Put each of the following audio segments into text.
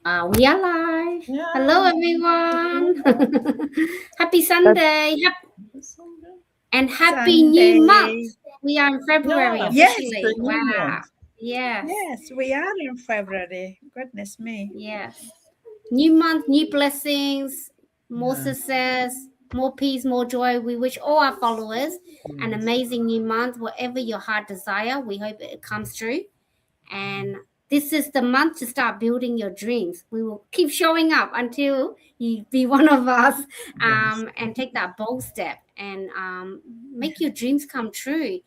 We are live. Yeah. Hello, everyone. Happy Sunday. And happy new month. Sunday. We are in February Yeah, Yes, it's officially. a new Wow. month. Yes. yes, we are in February. Goodness me. Yes. New month, new blessings, more Yeah. success, more peace, more joy. We wish all our followers an Yes. amazing new month. Whatever your heart desire, we hope it comes true. And this is the month to start building your dreams. We will keep showing up until you be one of us, Yes. and take that bold step and make your dreams come true.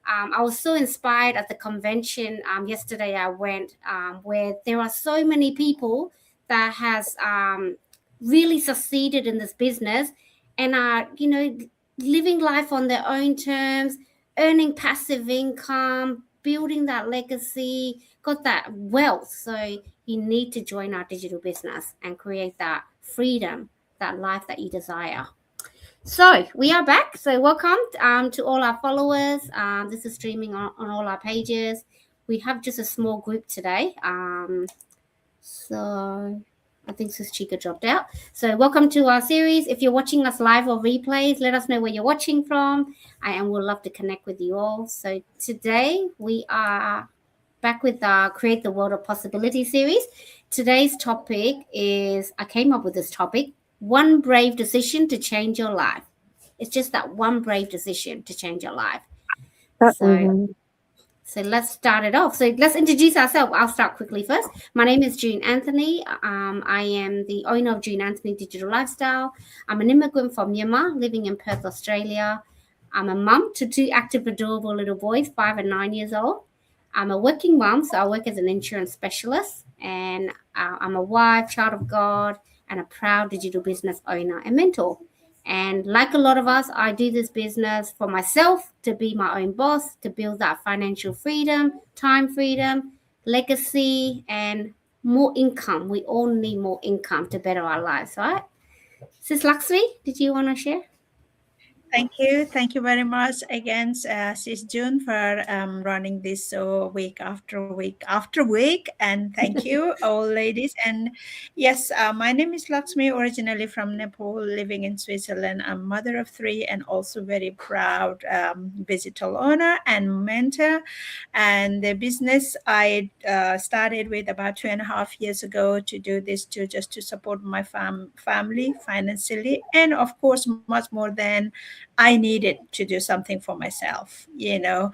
I was so inspired at the convention yesterday. I went where there are so many people that has really succeeded in this business and are living life on their own terms, earning passive income, building that legacy, got that wealth. So you need to join our digital business and create that freedom, that life that you desire. So we are back. So welcome to all our followers. This is streaming on all our pages. We have just a small group today. So I think Sis Chica dropped out. So welcome to our series. If you're watching us live or replays, let us know where you're watching from, and we'll love to connect with you all. So today we are back with our Create the World of Possibility series. Today's topic is, I came up with this topic, one brave decision to change your life. It's just that one brave decision to change your life. So let's start it off. So let's introduce ourselves. I'll start quickly first. My name is June Anthony. I am the owner of June Anthony Digital Lifestyle. I'm an immigrant from Myanmar, living in Perth, Australia. I'm a mum to two active, adorable little boys, 5 and 9 years old. I'm a working mum, so I work as an insurance specialist. And I'm a wife, child of God, and a proud digital business owner and mentor. And like a lot of us, I do this business for myself, to be my own boss, to build that financial freedom, time freedom, legacy, and more income. We all need more income to better our lives, right? Sis Lakshmi, did you want to share? Thank you. Thank you very much again, Sis June, for running this week after week after week. And thank you, all ladies. And yes, my name is Lakshmi, originally from Nepal, living in Switzerland. I'm mother of three and also very proud digital owner and mentor. And the business I started with about 2.5 years ago to do this to just to support my family financially, and of course, much more than I needed to do something for myself. I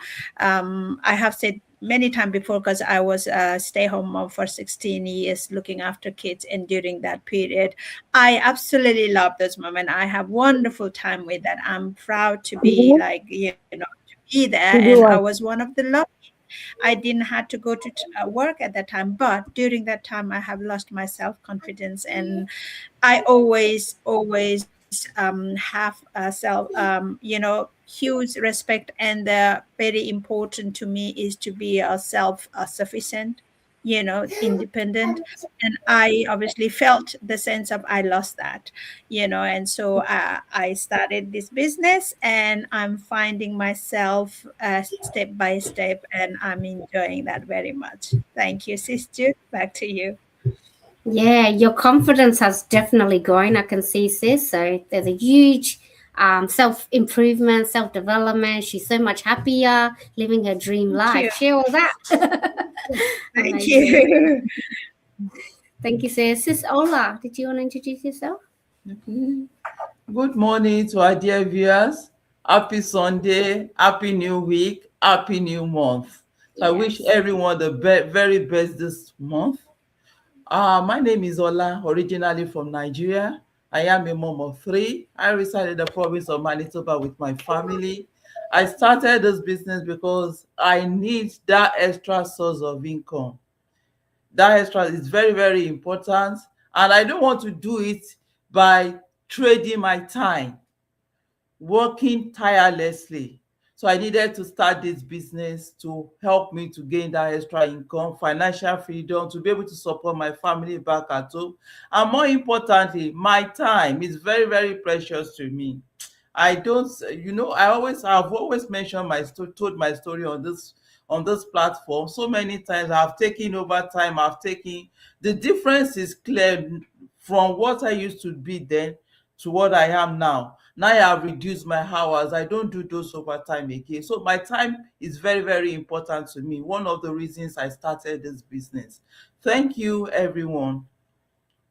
have said many times before, because I was a stay-home mom for 16 years looking after kids, and during that period I absolutely love those moments. I have wonderful time with that. I'm proud to be to be there, and I was one of the lucky. I didn't have to go to work at that time, but during that time I have lost my self-confidence, and I always have huge respect, and very important to me is to be self-sufficient, independent. And I obviously felt the sense of I lost that, and so I started this business, and I'm finding myself step by step, and I'm enjoying that very much. Thank you, sister. Back to you. Yeah, your confidence has definitely grown. I can see, sis. So there's a huge self improvement, self development. She's so much happier, living her dream Thank you. life. Share all that. Thank Amazing. you. Thank you, sis. Sis Ola, did you want to introduce yourself? Okay. Good morning to our dear viewers. Happy Sunday, happy new week, happy new month. So I wish everyone the very best this month. My name is Ola, originally from Nigeria. I am a mom of three. I reside in the province of Manitoba with my family. I started this business because I need that extra source of income. That extra is very important, and I don't want to do it by trading my time, working tirelessly. So I needed to start this business to help me to gain that extra income, financial freedom, to be able to support my family back at home. And more importantly, my time is very precious to me. I don't, I've always mentioned told my story on on this platform. So many times I've taken over time, the difference is clear from what I used to be then to what I am now. Now I have reduced my hours. I don't do those overtime again. So my time is very, very important to me. One of the reasons I started this business. Thank you, everyone.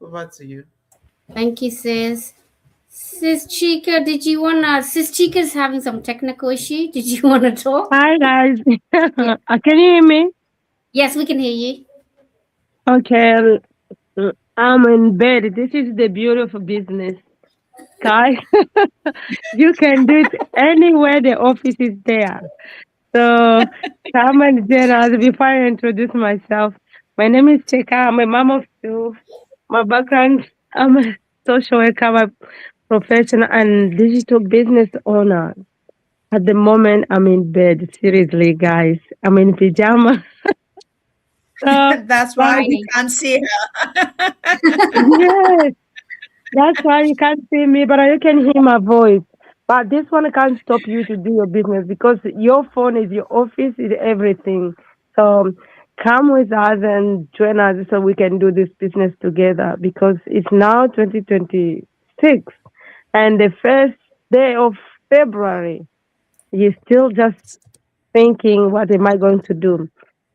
Over to you. Thank you, sis. Sis Chica, Sis Chica's having some technical issue. Did you want to talk? Hi guys. Can you hear me? Yes, we can hear you. Okay. I'm in bed. This is the beautiful business, guys. You can do it anywhere the office is there. So come and join us. Before I introduce myself, my name is Chika. I'm a mom of two. My background, I'm a social worker, I'm a professional and digital business owner. At the moment, I'm in bed. Seriously, guys. I'm in pajama. So, That's why guys, we can't see her. yes, that's why you can't see me, but you can hear my voice. But this one can't stop you to do your business because your phone is your office, is everything. So come with us and join us so we can do this business together because it's now 2026 and the first day of February. You're still just thinking, what am I going to do?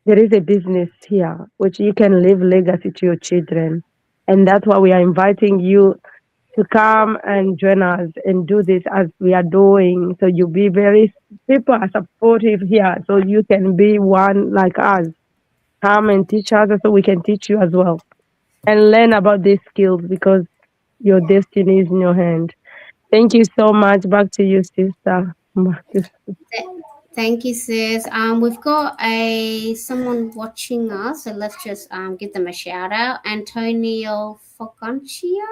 There is a business here which you can leave legacy to your children. And that's why we are inviting you to come and join us and do this as we are doing. So you be people are supportive here. So you can be one like us. Come and teach us so we can teach you as well. And learn about these skills because your destiny is in your hand. Thank you so much. Back to you, sister. Thank you, sis. We've got someone watching us, so let's just give them a shout out. Antonio Focancio.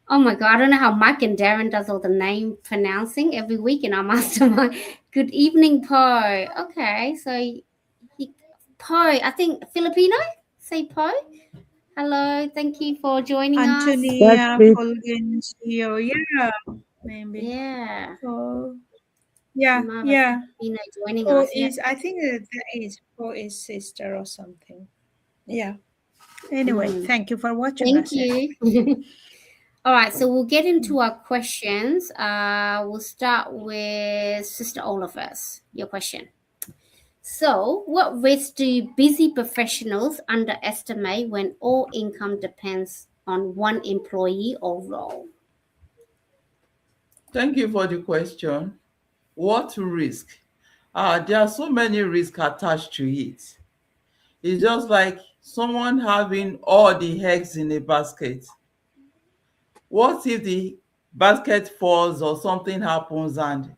Oh my god, I don't know how Mike and Darren does all the name pronouncing every week in our mastermind. Good evening, Poe. Okay, so Poe, I think Filipino. Say Poe. Hello, thank you for joining us. Antonia it. Fulgencio. Yeah, maybe. Yeah. Oh, yeah, Mama yeah. Filipino joining Paul us. Yeah. is, I think that is Paul is sister or something. Yeah. Anyway, thank you for watching Thank us. you. All right, so we'll get into our questions. We'll start with Sister Olafers. Your question. So, what risks do busy professionals underestimate when all income depends on one employee or role? Thank you for the question. What risk? There are so many risks attached to it. It's just like someone having all the eggs in a basket. What if the basket falls or something happens and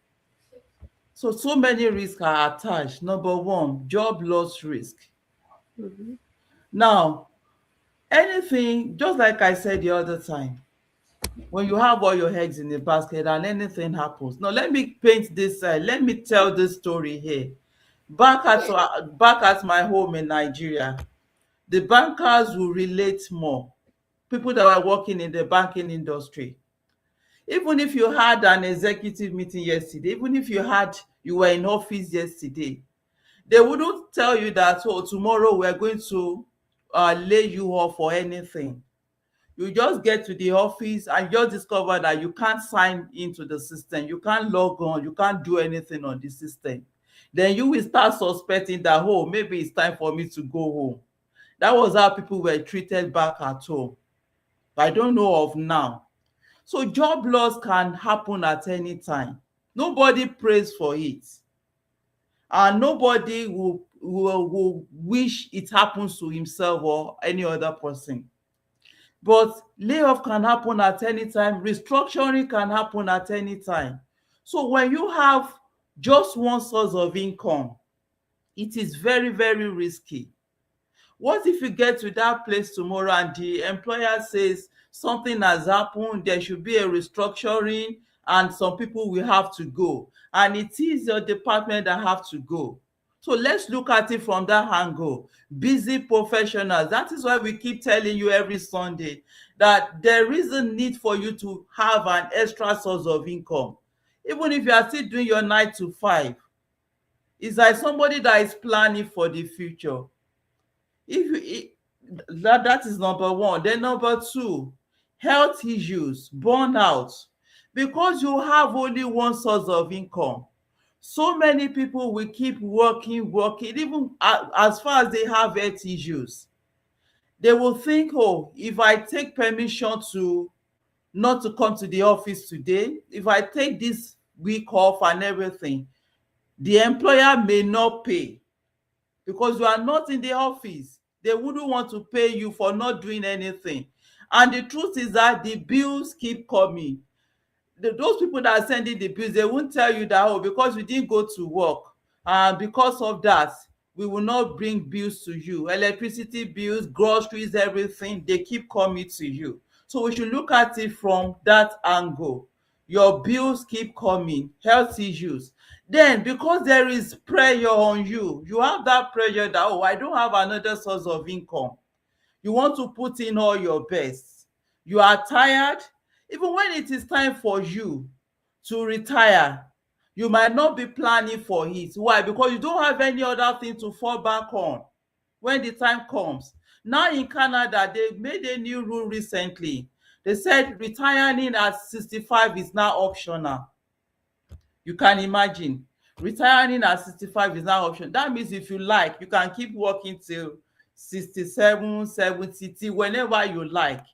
so many risks are attached. Number one, job loss risk. Mhm. Now, anything, just like I said the other time, when you have all your eggs in a basket and anything happens. Now, let me paint this side. Let me tell this story here. Back at my home in Nigeria, the bankers will relate more. People that were working in the banking industry. Even if you had an executive meeting yesterday, even if you were in office yesterday, they wouldn't tell you that, oh, tomorrow we're going to lay you off or anything. You just get to the office and just discover that you can't sign into the system, you can't log on, you can't do anything on the system. Then you will start suspecting that, oh, maybe it's time for me to go home. That was how people were treated back at home. But I don't know of now. So job loss can happen at any time. Nobody prays for it. And nobody will wish it happens to himself or any other person. But layoff can happen at any time. Restructuring can happen at any time. So when you have just one source of income, it is very, very risky. What if you get to that place tomorrow and the employer says something has happened, there should be a restructuring and some people will have to go, and it is your department that have to go? So let's look at it from that angle. Busy professionals. That is why we keep telling you every Sunday that there is a need for you to have an extra source of income. Even if you are still doing your 9 to 5, It's like somebody that is planning for the future. That is number one. Then number two, health issues, burnout, because you have only one source of income. So many people will keep working, even as far as they have health issues. They will think, oh, if I take permission to not to come to the office today, if I take this week off and everything, the employer may not pay because you are not in the office. They wouldn't want to pay you for not doing anything. And the truth is that the bills keep coming. Those people that are sending the bills, they won't tell you that, oh, because we didn't go to work, and because of that, we will not bring bills to you. Electricity bills, groceries, everything, they keep coming to you. So we should look at it from that angle. Your bills keep coming, health issues. Then, because there is pressure on you, you have that pressure that, oh, I don't have another source of income. You want to put in all your best. You are tired. Even when it is time for you to retire, you might not be planning for it. Why? Because you don't have any other thing to fall back on when the time comes. Now in Canada, they made a new rule recently. They said retiring at 65 is now optional. You can imagine. Retiring at 65 is now optional. That means if you like, you can keep working till 67, 70, whenever you like.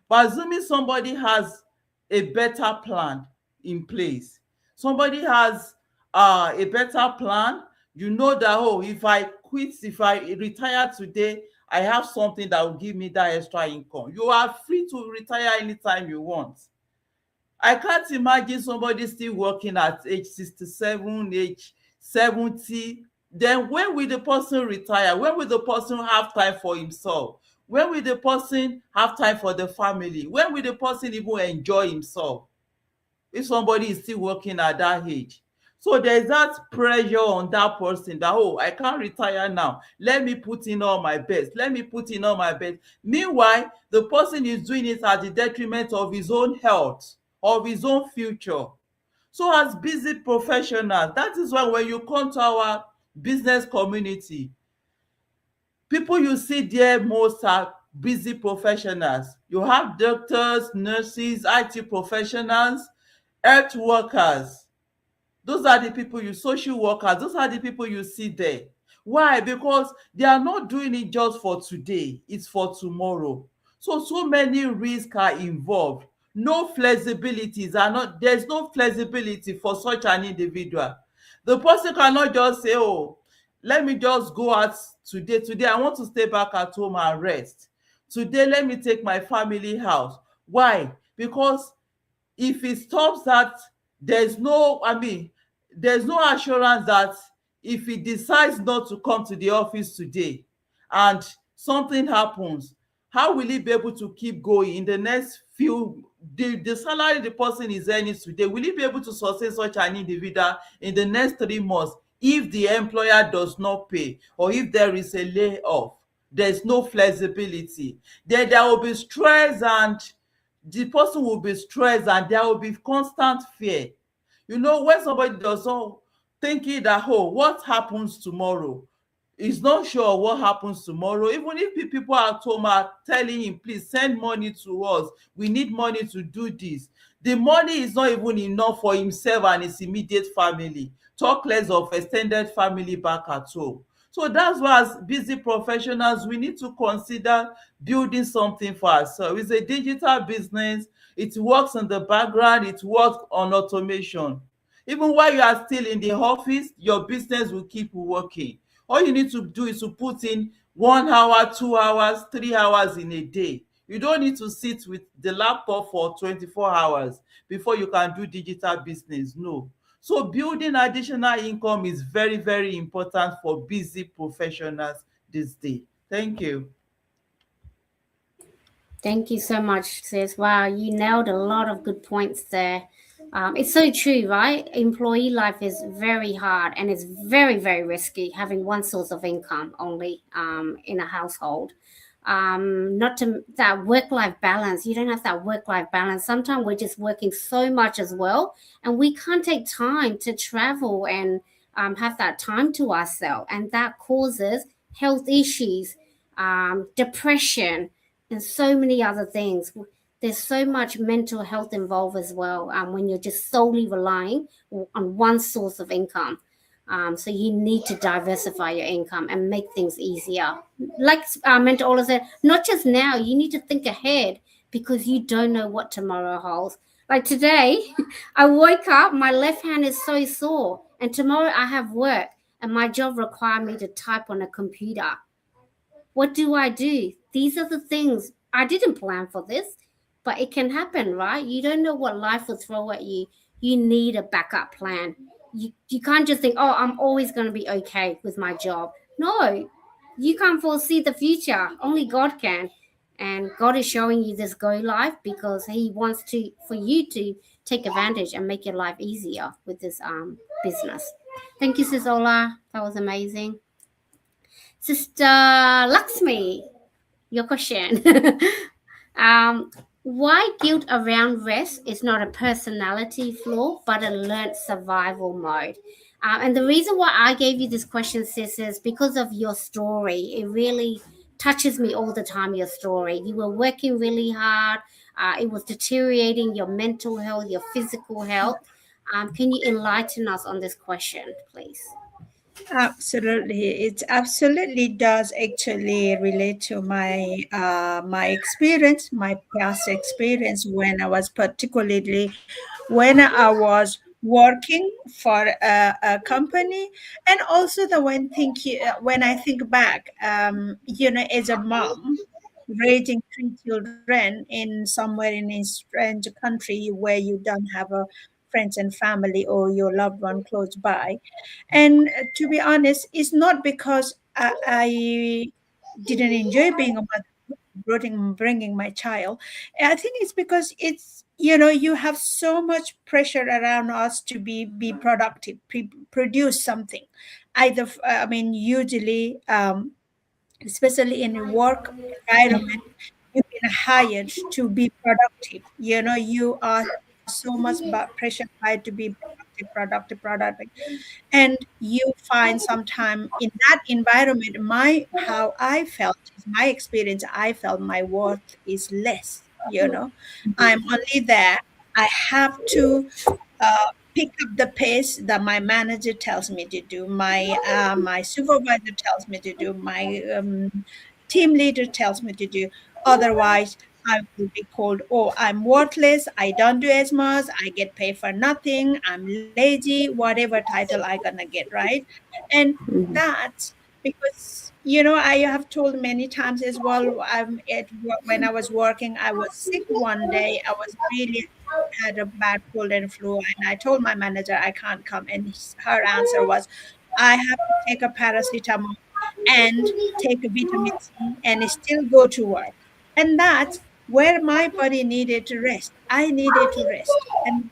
But assuming somebody has a better plan in place, somebody has a better plan, you know that, oh, if I retire today, I have something that will give me that extra income. You are free to retire anytime you want. I can't imagine somebody still working at age 67, age 70. Then when will the person retire? When will the person have time for himself? When will the person have time for the family? When will the person even enjoy himself? If somebody is still working at that age. So there's that pressure on that person that, oh, I can't retire now. Let me put in all my best. Let me put in all my best. Meanwhile, the person is doing it at the detriment of his own health, of his own future. So as busy professionals, that is why when you come to our business community, people you see there most are busy professionals. You have doctors, nurses, IT professionals, health workers. Those are the people social workers, those are the people you see there. Why? Because they are not doing it just for today, it's for tomorrow. So many risks are involved. There's no flexibility for such an individual. The person cannot just say, oh, let me just go out today. Today, I want to stay back at home and rest. Today, let me take my family house. Why? Because if it stops that, there's no assurance that if he decides not to come to the office today and something happens, how will he be able to keep going in the next the salary the person is earning today? Will he be able to sustain such an individual in the next 3 months if the employer does not pay, or if there is a layoff? There's no flexibility. Then there will be stress, and the person will be stressed, and there will be constant fear. When somebody does not thinking that, oh, what happens tomorrow? He's not sure what happens tomorrow. Even if people at home are telling him, please send money to us, we need money to do this, the money is not even enough for himself and his immediate family, talk less of extended family back at home. So that's why, as busy professionals, we need to consider building something for ourselves. It's a digital business. It works in the background. It works on automation. Even while you are still in the office, your business will keep working. All you need to do is to put in 1 hour, 2 hours, 3 hours in a day. You don't need to sit with the laptop for 24 hours before you can do digital business. No. So building additional income is very, very important for busy professionals this day. Thank you. Thank you so much, sis. Wow, you nailed a lot of good points there. It's so true, right? Employee life is very hard, and it's very, very risky having one source of income only in a household. Not to that work-life balance. You don't have that work-life balance. Sometimes we're just working so much as well, and we can't take time to travel and have that time to ourselves, and that causes health issues, depression, and so many other things. There's so much mental health involved as well, when you're just solely relying on one source of income. So you need to diversify your income and make things easier. Like Mentor Ola said, not just now, you need to think ahead, because you don't know what tomorrow holds. Like today, I woke up, my left hand is so sore, and tomorrow I have work, and my job requires me to type on a computer. What do I do? These are the things I didn't plan for this, but it can happen, right? You don't know what life will throw at you. You need a backup plan. You can't just think, oh, I'm always going to be okay with my job. No, you can't foresee the future. Only God can. And God is showing you this Go life because He wants for you to take advantage and make your life easier with this business. Thank you, Sis Ola. That was amazing. Sister Lakshmi, your question. Why guilt around rest is not a personality flaw, but a learned survival mode? And the reason why I gave you this question, sis, is because of your story. It really touches me all the time, your story. You were working really hard. It was deteriorating your mental health, your physical health. Can you enlighten us on this question, please? Absolutely, it absolutely does actually relate to my my experience, my past experience when I was working for a company, and also when I think back, as a mom raising 3 children in somewhere in a strange country where you don't have a friends and family or your loved one close by. And to be honest, it's not because I didn't enjoy being a mother, bringing my child. I think it's because it's, you have so much pressure around us to be productive, produce something. Usually, especially in a work environment, you've been hired to be productive. You are so much pressure to be productive, and you find sometime in that environment, how I felt, my experience, I felt my worth is less. I'm only there. I have to pick up the pace that my manager tells me to do, my supervisor tells me to do, my team leader tells me to do. Otherwise, I will be called, oh, I'm worthless, I don't do as much, I get paid for nothing, I'm lazy, whatever title I gonna get, right? And that's because, I have told many times as well, when I was working, I was sick one day, I was really had a bad cold and flu, and I told my manager I can't come, and her answer was, I have to take a paracetamol and take a vitamin C and still go to work. And that's where my body needed to rest. I needed to rest. And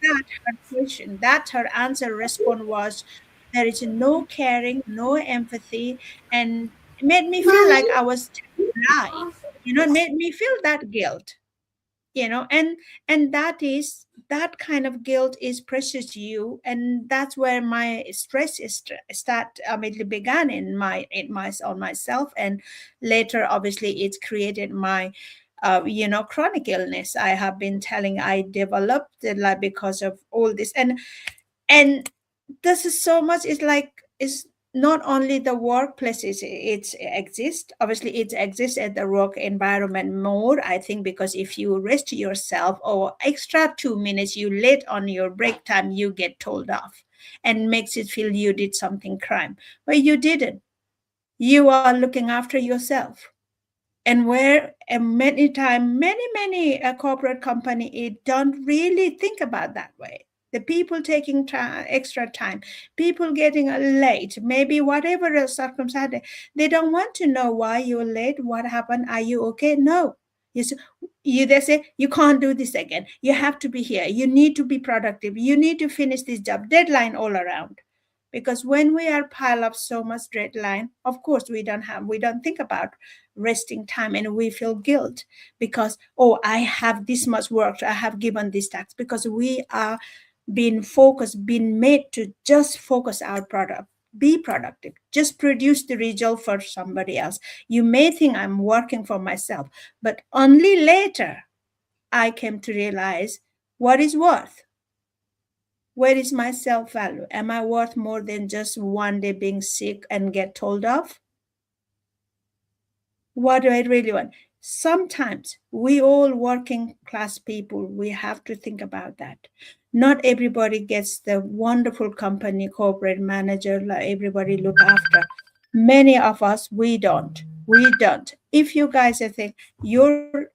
her answer response was, there is no caring, no empathy, and it made me feel like I was telling a lie. It made me feel that guilt. And that kind of guilt is precious to you, and that's where my stress it began on myself, and later obviously it's created my chronic illness. I have been telling, I developed it like because of all this, and this is so much. It's not only the workplaces it exists. Obviously it exists at the work environment more, I think, because if you rest yourself or extra 2 minutes you late on your break time, you get told off and makes it feel you did something crime, but you didn't. You are looking after yourself. And where many corporate company, it don't really think about that way. The people taking extra time, people getting late, maybe whatever the circumstance, they don't want to know why you're late, what happened, are you okay? No. They say, you can't do this again. You have to be here. You need to be productive. You need to finish this job. Deadline all around. Because when we are pile up so much deadline, of course, we don't think about resting time, and we feel guilt because, oh, I have this much work, I have given this task, because we are being made to just focus our be productive. Just produce the result for somebody else. You may think I'm working for myself, but only later I came to realize what is worth. Where is my self-value? Am I worth more than just one day being sick and get told off? What do I really want? Sometimes we all working class people, we have to think about that. Not everybody gets the wonderful company corporate manager like everybody look after. Many of us, we don't. If you guys think your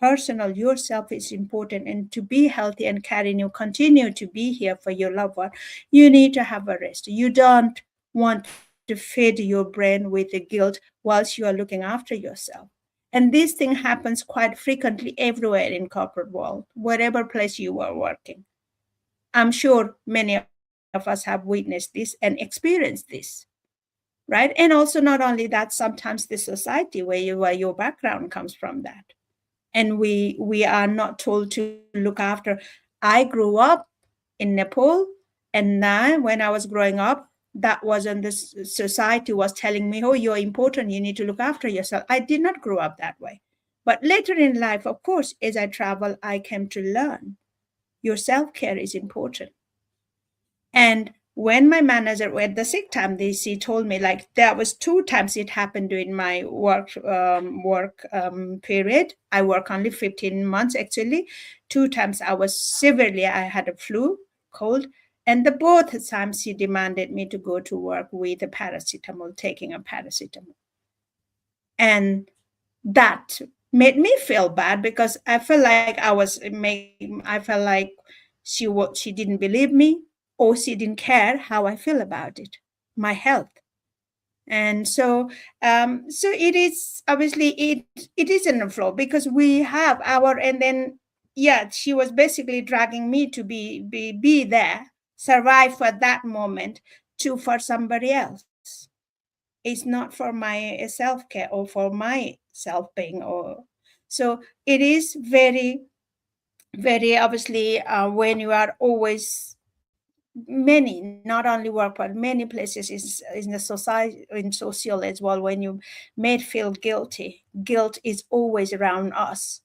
personal, yourself is important, and to be healthy and continue to be here for your loved one, you need to have a rest. You don't want to feed your brain with the guilt whilst you are looking after yourself. And this thing happens quite frequently everywhere in corporate world, wherever place you are working. I'm sure many of us have witnessed this and experienced this, right? And also not only that, sometimes the society where your background comes from that. And we are not told to look after. I grew up in Nepal, and now when I was growing up, that wasn't the society was telling me, oh, you're important, you need to look after yourself. I did not grow up that way. But later in life, of course, as I travel, I came to learn your self-care is important. And when my manager at the sick time, she told me, like, there was 2 times it happened during my work period. I work only 15 months actually. 2 times I had a flu, cold, and the both times she demanded me to go to work with a paracetamol, taking a paracetamol. And that made me feel bad because I felt like she didn't believe me, or she didn't care how I feel about it, my health. And so it is obviously it isn't a flaw because we have our, and then she was basically dragging me to be there, survive for that moment for somebody else. It's not for my self-care or for my self-being. So it is very, very obviously when you are always many, not only work, but many places in the society, in social as well, when you made feel guilty, guilt is always around us.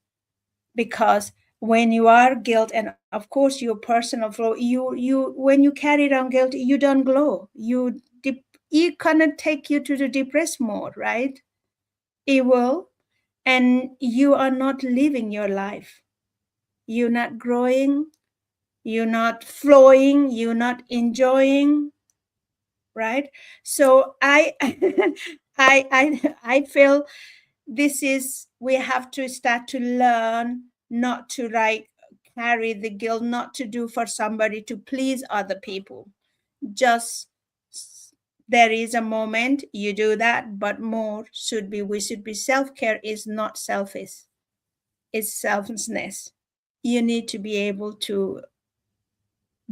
Because when you are guilt, and of course your personal flow, you when you carry around guilt, you don't glow. It cannot take you to the depressed mode, right? It will, and you are not living your life. You're not growing. You're not flowing. You're not enjoying, right? So I feel this is, we have to start to learn not to carry the guilt, not to do for somebody to please other people. Just there is a moment you do that, but we should be self-care is not selfish. It's selflessness. You need to be able to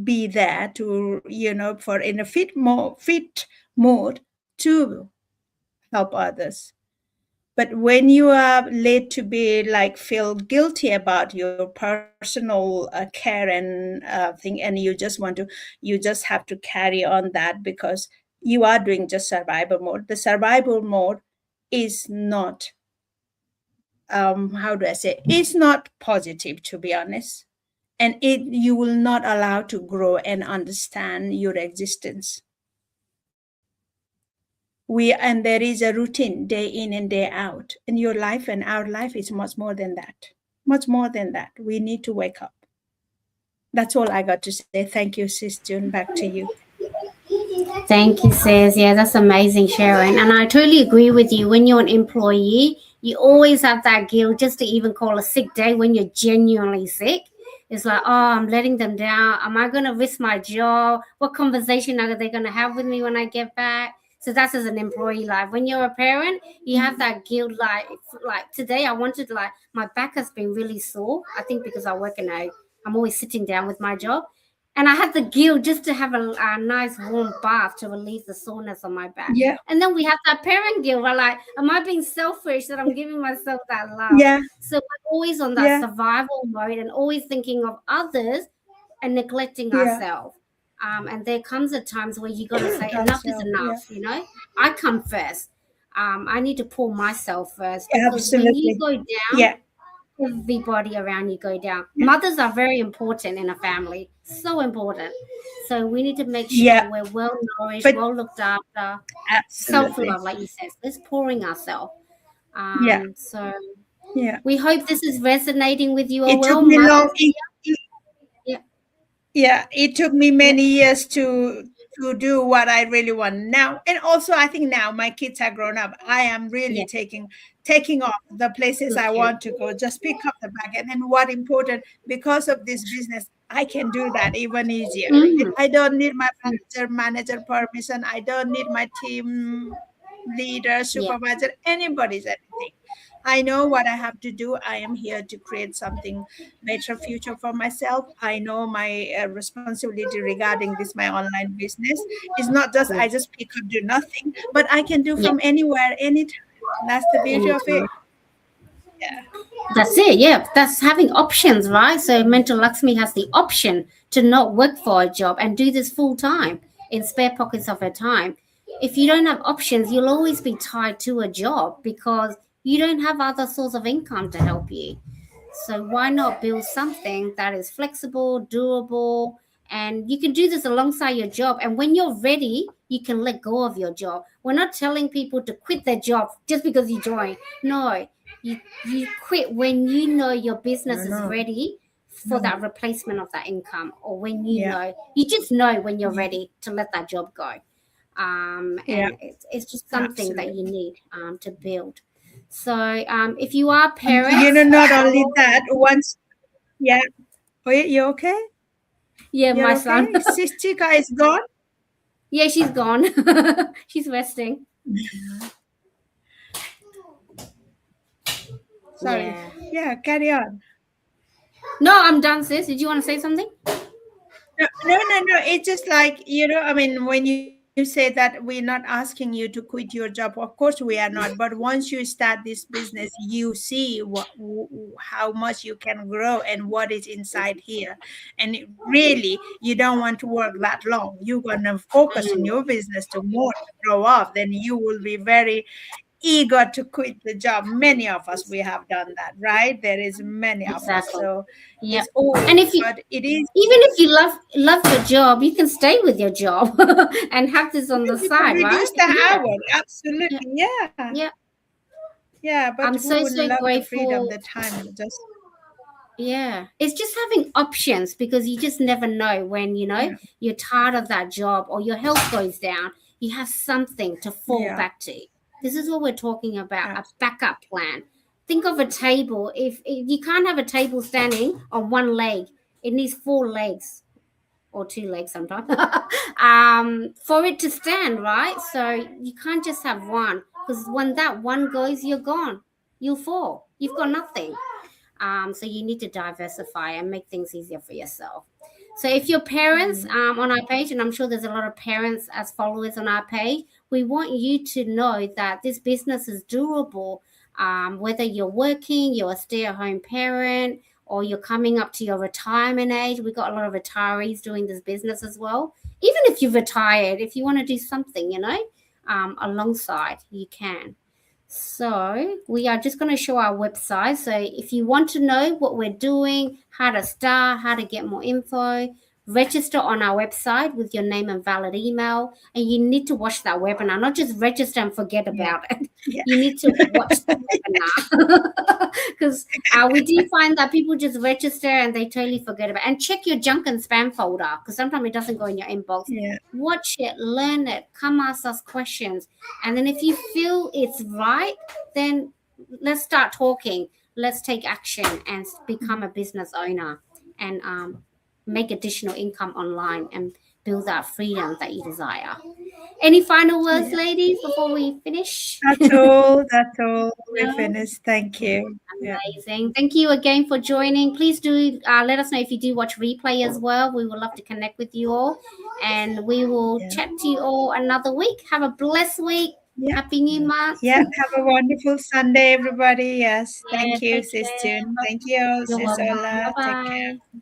be there to, for in a fit mode to help others. But when you are led to be feel guilty about your personal care and thing, and you just have to carry on that because you are doing just survival mode. The survival mode is not, it's not positive, to be honest. And you will not allow to grow and understand your existence. And there is a routine day in and day out in your life, and our life is much more than that. Much more than that. We need to wake up. That's all I got to say. Thank you, Sis June. Back to you. Thank you, sis. Yeah, that's amazing, Sharon. And I totally agree with you. When you're an employee, you always have that guilt just to even call a sick day when you're genuinely sick. It's like, oh, I'm letting them down. Am I going to risk my job? What conversation are they going to have with me when I get back? So that's as an employee life. When you're a parent, you have that guilt. Like today, my back has been really sore. I think because I work I'm always sitting down with my job. And I had the guilt just to have a nice warm bath to relieve the soreness on my back. Yeah. And then we have that parent guilt. We're like, am I being selfish that I'm giving myself that love? Yeah. So we're always on that survival mode and always thinking of others and neglecting ourselves. And there comes a times where you got to say That's enough is so, enough. You know, I come first. I need to pull myself first, because when you absolutely. go down, Yeah, everybody around you go down. Mothers are very important in a family, so important. So we need to make sure yeah, we're well nourished, but well looked after, self absolutely. love, like you said. Let's pouring ourselves. Yeah, So yeah. we hope this is resonating with you all. It We're took all me long. mothers. Yeah, Yeah, it took me many years to do what I really want now. And also I think now my kids are grown up. I am really yeah, taking off the places I good. want to go. Just pick up the bag. And then what important, because of this business, I can do that even easier. Mm, I don't need my manager permission. I don't need my team leader, yeah, supervisor, anybody's anything. I know what I have to do. I am here to create something better future for myself. I know my responsibility regarding this my online business is not just yeah, I just pick up do nothing, but I can do yeah. from anywhere, anytime. That's the beauty of Anytime. it. Yeah, That's it. Yeah, that's having options, right? So Mental Lakshmi has the option to not work for a job and do this full time in spare pockets of her time. If you don't have options, you'll always be tied to a job because you don't have other source of income to help you. So why not build something that is flexible, doable, and you can do this alongside your job. And when you're ready, you can let go of your job. We're not telling people to quit their job just because you join. No, you quit when you know your business is no, ready for no, that replacement of that income, or when you yeah, know, you just know when you're yeah, ready to let that job go. yeah, And it's just something that you absolutely. need to build. So if you are You parents, know, not only that, once, yeah. Wait, you okay? yeah, You're my son. okay? Sis Chica is gone? Yeah, she's gone. She's resting. Sorry. Yeah. Yeah, carry on. No, I'm done, sis. Did you want to say something? No. It's just like, I mean, when you say that we're not asking you to quit your job, of course we are not. But once you start this business, you see how much you can grow and what is inside here. And really, you don't want to work that long. You're gonna focus in your business to more to grow up. Then you will be very eager to quit the job. Many of us we have done that, right? There is many of us. Exactly. So Yep. it's always, And if you, but it is. even if you love your job, you can stay with your job and have this on the You can side, right? reduce the Yeah. hour. Yeah. Absolutely. Yeah. Yeah. Yeah. But I'm who so wouldn't love the freedom, grateful. the time? Just, Yeah, it's just having options, because you just never know when, yeah. you're tired of that job or your health goes down. You have something to fall Yeah. back to. This is what we're talking about, a Absolutely. backup plan. Think of a table. If you can't have a table standing on one leg, it needs four legs or two legs sometimes for it to stand, right? So you can't just have one, because when that one goes, you're gone. You'll fall. You've got nothing. So you need to diversify and make things easier for yourself. So if you're parents on our page, and I'm sure there's a lot of parents as followers on our page, we want you to know that this business is durable. Whether you're working, you're a stay-at-home parent, or you're coming up to your retirement age, we've got a lot of retirees doing this business as well. Even if you've retired, if you want to do something, alongside, you can. So we are just going to show our website. So if you want to know what we're doing, how to start, how to get more info, register on our website with your name and valid email. And you need to watch that webinar, not just register and forget about it. Yeah. You need to watch the webinar, because we do find that people just register and they totally forget about it. And check your junk and spam folder, because sometimes it doesn't go in your inbox. Yeah. Watch it, learn it, come ask us questions. And then if you feel it's right, then let's start talking. Let's take action and become a business owner and make additional income online and build that freedom that you desire. Any final words, Yeah. ladies, before we finish? That's all. That's all. We No? finished. Thank you. Yeah. Amazing. Thank you again for joining. Please do let us know if you do watch replay as well. We would love to connect with you all. And we will Yeah. chat to you all another week. Have a blessed week. Yeah. Happy New Month. Yeah. Have a wonderful Sunday, everybody. Yes. Yeah, Thank you, take Sis care. June. Thank you, You're Sis welcome. Ola. Take care. Bye-bye.